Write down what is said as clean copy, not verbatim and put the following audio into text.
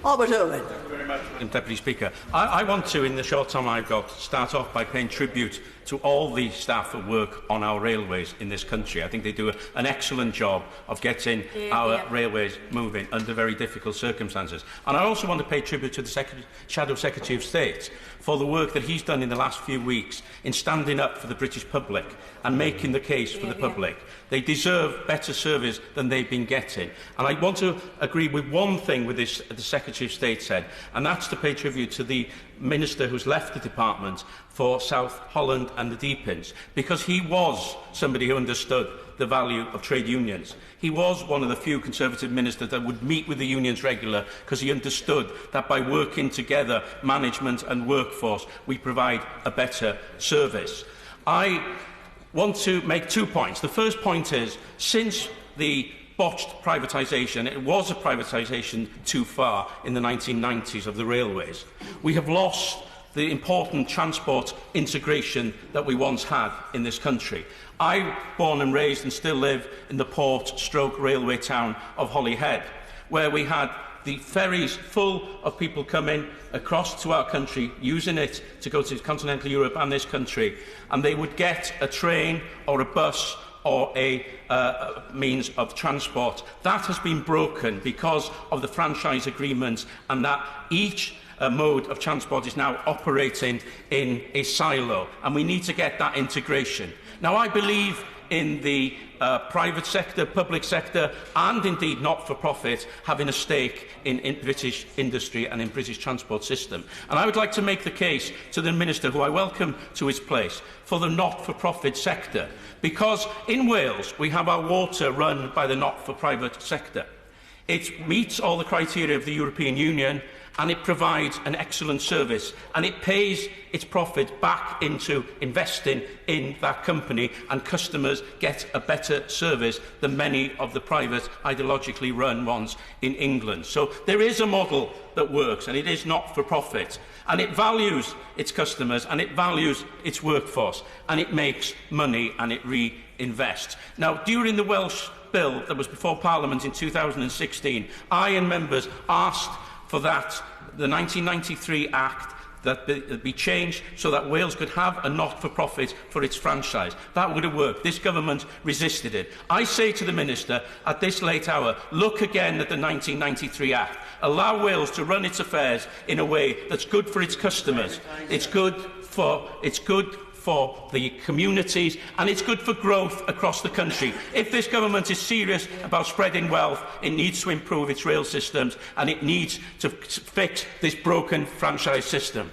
Owen. Thank you very much, Deputy Speaker. I want to, in the short time I've got, start off by paying tribute to all the staff that work on our railways in this country. I think they do an excellent job of getting our railways moving under very difficult circumstances. And I also want to pay tribute to the Shadow Secretary of State for the work that he's done in the last few weeks in standing up for the British public and making the case for the public. They deserve better service than they've been getting. And I want to agree with one thing with this, the Secretary of State said, and that's to pay tribute to the Minister who's left the department for South Holland and the Deepins, because he was somebody who understood the value of trade unions. He was one of the few Conservative ministers that would meet with the unions regularly, because he understood that by working together, management and workforce, we provide a better service. I want to make 2 points. The first point is, since the botched privatisation, it was a privatisation too far in the 1990s of the railways, we have lost the important transport integration that we once had in this country. I, born and raised and still live in the port-stroke-railway town of Holyhead, where we had the ferries full of people coming across to our country, using it to go to continental Europe and this country, and they would get a train or a bus or a means of transport. That has been broken because of the franchise agreement, and that each mode of transport is now operating in a silo, and we need to get that integration. Now, I believe in the private sector, public sector, and indeed not-for-profit having a stake in British industry and in British transport system. And I would like to make the case to the Minister, who I welcome to his place, for the not-for-profit sector, because in Wales we have our water run by the not-for-private sector. It meets all the criteria of the European Union, and it provides an excellent service, and it pays its profit back into investing in that company, and customers get a better service than many of the private, ideologically run ones in England. So there is a model that works, and it is not for profit, and it values its customers, and it values its workforce, and it makes money, and it reinvests. Now, during the Welsh bill that was before Parliament in 2016, I and members asked for that, the 1993 Act, that be changed so that Wales could have a not-for-profit for its franchise. That would have worked. This government resisted it. I say to the Minister, at this late hour, look again at the 1993 Act. Allow Wales to run its affairs in a way that's good for its customers. It's good for the communities, and it's good for growth across the country. If this government is serious about spreading wealth, it needs to improve its rail systems, and it needs to fix this broken franchise system.